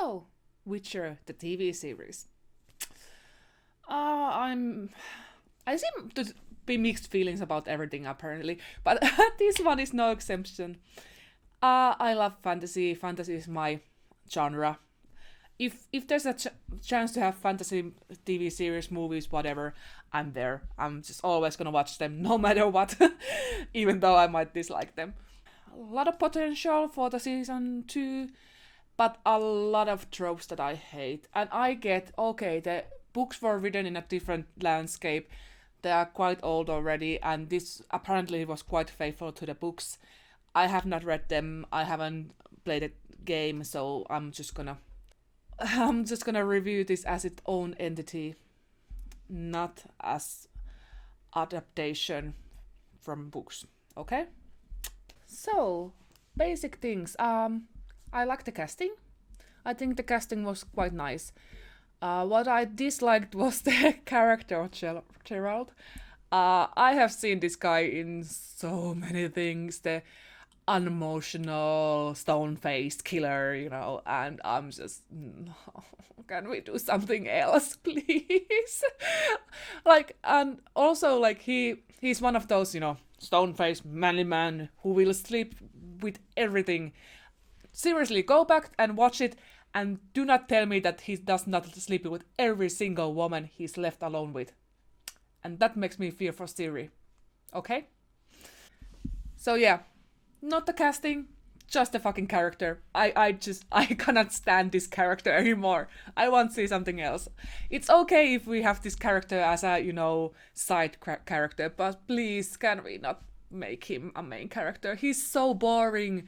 So, Witcher, the TV series. I seem to be mixed feelings about everything apparently, but this one is no exception. I love fantasy. Fantasy is my genre. If there's a chance to have fantasy TV series, movies, whatever, I'm there. I'm just always gonna watch them, no matter what, even though I might dislike them. A lot of potential for the season 2, but a lot of tropes that I hate. And I get, okay, the books were written in a different landscape. They are quite old already, and this apparently was quite faithful to the books. I have not read them. I haven't played a game, so I'm just gonna review this as its own entity, not as adaptation from books. Okay? So, basic things. I like the casting. I think the casting was quite nice. What I disliked was the character of Gerald. I have seen this guy in so many things. The unemotional, stone-faced killer, and I'm just, no, can we do something else, please? And also, he's one of those, stone-faced, manly man who will sleep with everything. Seriously, go back and watch it, and do not tell me that he does not sleep with every single woman he's left alone with. And that makes me fear for Siri. Okay? So yeah, not the casting, just the fucking character. I cannot stand this character anymore. I want to see something else. It's okay if we have this character as a, side character, but please, can we not make him a main character? He's so boring.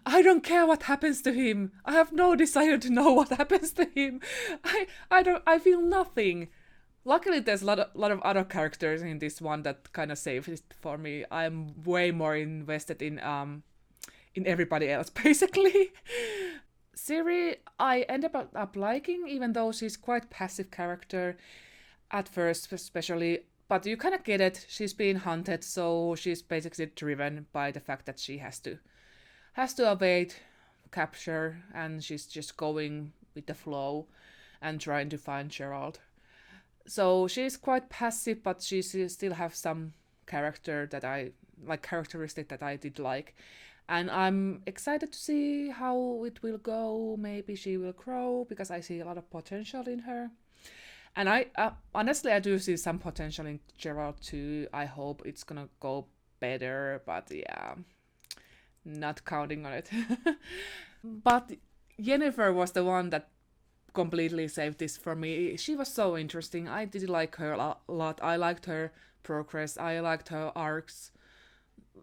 I don't care what happens to him. I have no desire to know what happens to him. I feel nothing. Luckily, there's a lot of other characters in this one that kind of save it for me. I'm way more invested in everybody else, basically. Siri, I end up liking, even though she's quite passive character at first, especially. But you kind of get it. She's being hunted, so she's basically driven by the fact that she has to evade capture, and she's just going with the flow and trying to find Gerald. So she's quite passive, but she still have some characteristic that I did like. And I'm excited to see how it will go. Maybe she will grow, because I see a lot of potential in her. And I honestly, I do see some potential in Gerald too. I hope it's gonna go better, but yeah, not counting on it. But Jennifer was the one that completely saved this for me. She was so interesting. I did like her a lot. I liked her progress. I liked her arcs,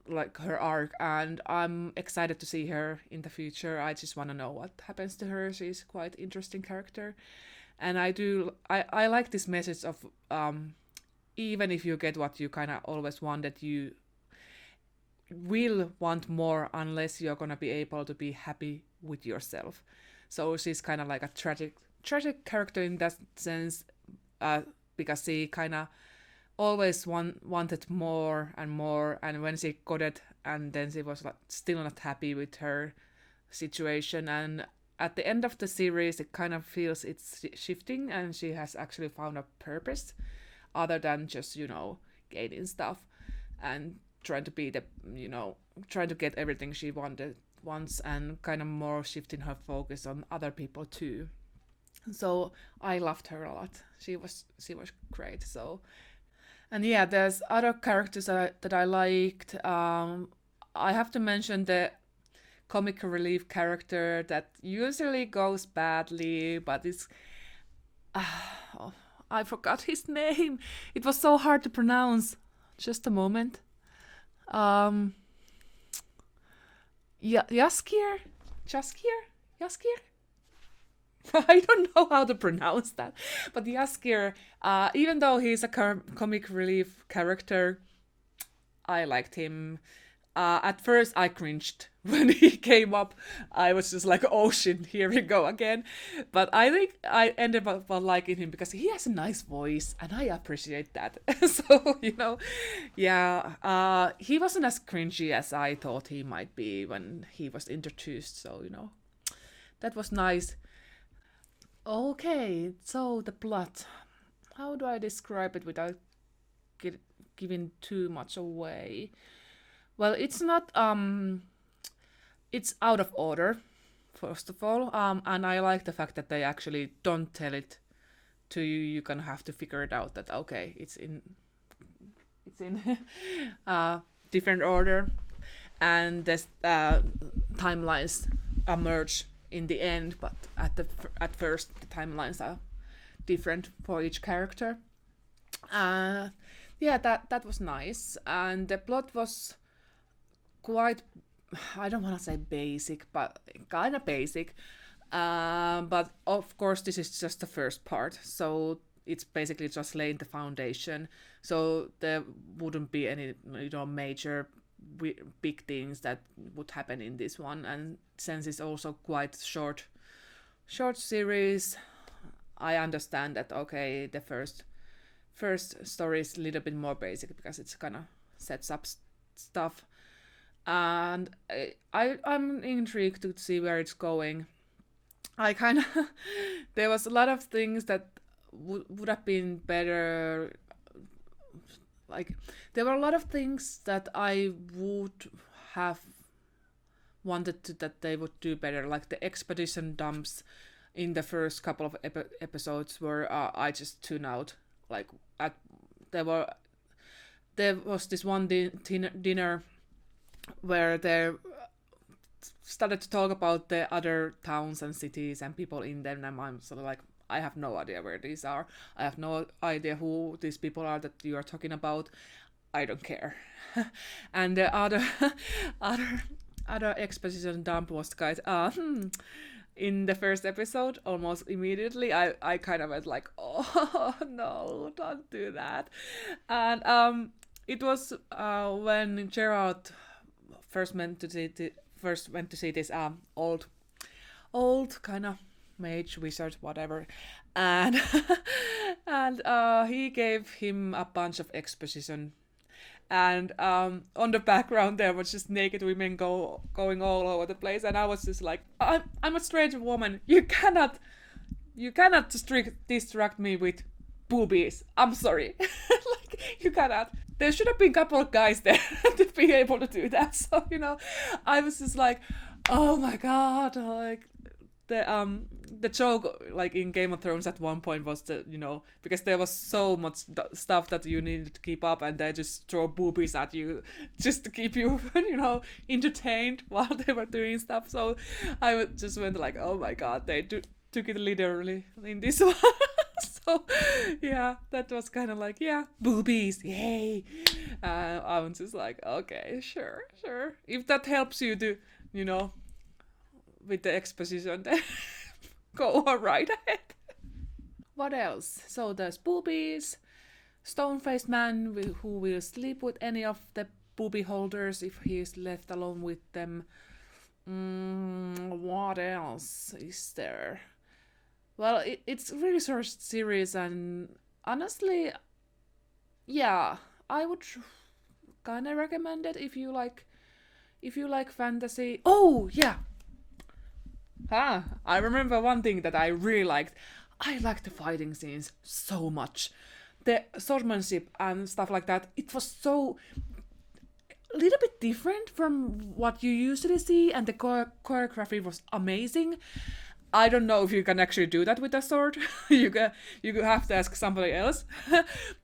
like her arc, and I'm excited to see her in the future. I just want to know what happens to her. She's quite interesting character, and I like this message of even if you get what you kind of always wanted, you will want more unless you're gonna be able to be happy with yourself. So she's kind of like a tragic character in that sense, because she kind of always wanted more and more, and when she got it, and then she was still not happy with her situation, and at the end of the series it kind of feels it's shifting, and she has actually found a purpose other than just gaining stuff and trying to be trying to get everything she wanted once, and kind of more shifting her focus on other people too. So I loved her a lot. She was great. So, and yeah, there's other characters that I liked. I have to mention the comic relief character that usually goes badly, but it's I forgot his name. It was so hard to pronounce. Just a moment. Jaskier? Jaskier? I don't know how to pronounce that. But Jaskier, even though he's a comic relief character, I liked him. At first, I cringed when he came up. I was just like, oh shit, here we go again. But I think I ended up liking him because he has a nice voice, and I appreciate that. So, yeah, he wasn't as cringy as I thought he might be when he was introduced. So, that was nice. Okay, so the plot. How do I describe it without gi- giving too much away? Well, it's not it's out of order first of all, and I like the fact that they actually don't tell it to you. You can have to figure it out that okay, it's in different order, and the timelines emerge in the end. But at first, the timelines are different for each character. Uh, yeah, that was nice, and the plot was quite. I don't want to say basic, but kind of basic. But of course, this is just the first part, so it's basically just laying the foundation. So there wouldn't be any, major big things that would happen in this one. And since it's also quite short series, I understand that okay, the first story is a little bit more basic because it's kind of sets up stuff, and I'm intrigued to see where it's going. I kind of there was a lot of things that would have been better. Like there were a lot of things that I would have wanted that they would do better, like the expedition dumps in the first couple of episodes where I just tune out. Like at there were there was this one dinner where they started to talk about the other towns and cities and people in them, and I'm sort of like, I have no idea where these are. I have no idea who these people are that you are talking about. I don't care. And the other other exposition dump was guys. In the first episode, almost immediately, I kind of went like, oh no, don't do that. And it was when Gerard first went to see this old kind of mage wizard whatever, and and he gave him a bunch of exposition, and on the background there was just naked women going all over the place, and I was just like, I'm a strange woman. You cannot distract me with boobies. I'm sorry. Like, you cannot. There should have been a couple of guys there to be able to do that. So, I was just like, oh my god, like the joke like in Game of Thrones at one point was that, because there was so much stuff that you needed to keep up, and they just throw boobies at you just to keep you entertained while they were doing stuff. So I just went like, oh my god, they took it literally in this one. So yeah, that was kind of like, yeah, boobies, yay. I was just like, okay, sure, if that helps you to with the exposition, then go right ahead. What else? So there's boobies, stone-faced man who will sleep with any of the booby holders if he is left alone with them. What else is there? Well, it's a really short series, and honestly, yeah, I would kind of recommend it if you like fantasy. Oh yeah, I remember one thing that I really liked. I liked the fighting scenes so much. The swordsmanship and stuff like that. It was so a little bit different from what you usually see, and the choreography was amazing. I don't know if you can actually do that with a sword. you have to ask somebody else.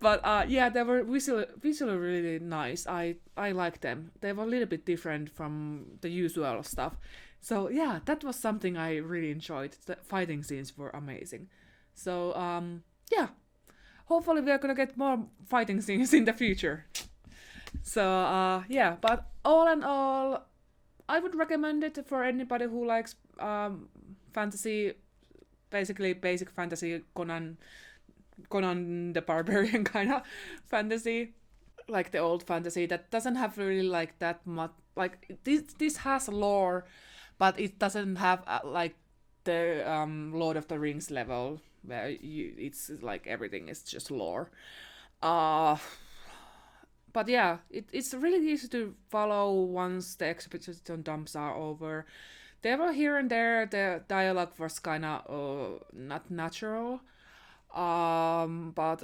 But yeah, they were visually really nice. I like them. They were a little bit different from the usual stuff. So yeah, that was something I really enjoyed. The fighting scenes were amazing. So yeah, hopefully we are gonna get more fighting scenes in the future. So yeah, but all in all, I would recommend it for anybody who likes fantasy, basically basic fantasy, Conan the Barbarian kind of fantasy, like the old fantasy that doesn't have really like that much. Like this has lore, but it doesn't have like the Lord of the Rings level where it's like everything is just lore. Uh but yeah, it's really easy to follow once the expedition dumps are over. There were here and there the dialogue was kind of not natural, but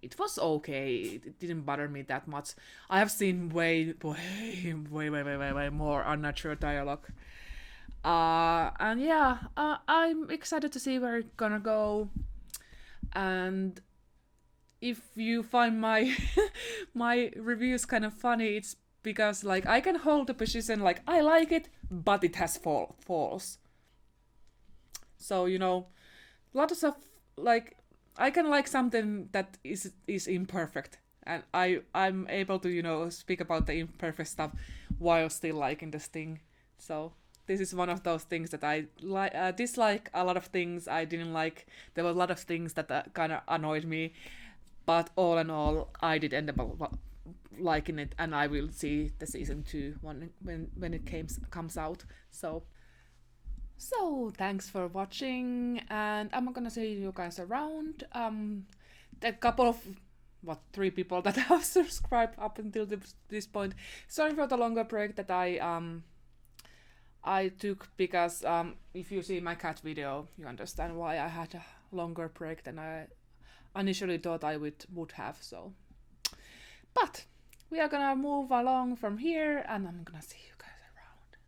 it was okay. It didn't bother me that much. I have seen way more unnatural dialogue. And yeah, I'm excited to see where it's gonna go. And if you find my my reviews kind of funny, it's because like I can hold the position like I like it, but it has falls. So lots of like I can like something that is imperfect, and I'm able to speak about the imperfect stuff while still liking this thing. So this is one of those things that I dislike. A lot of things I didn't like. There were a lot of things that kind of annoyed me, but all in all, I did end up liking it, and I will see the season 2 when it comes out. So thanks for watching, and I'm gonna see you guys around. The couple of 3 people that have subscribed up until this point. Sorry for the longer break that I took, because if you see my cat video, you understand why I had a longer break than I initially thought I would have. So, but we are gonna move along from here, and I'm gonna see you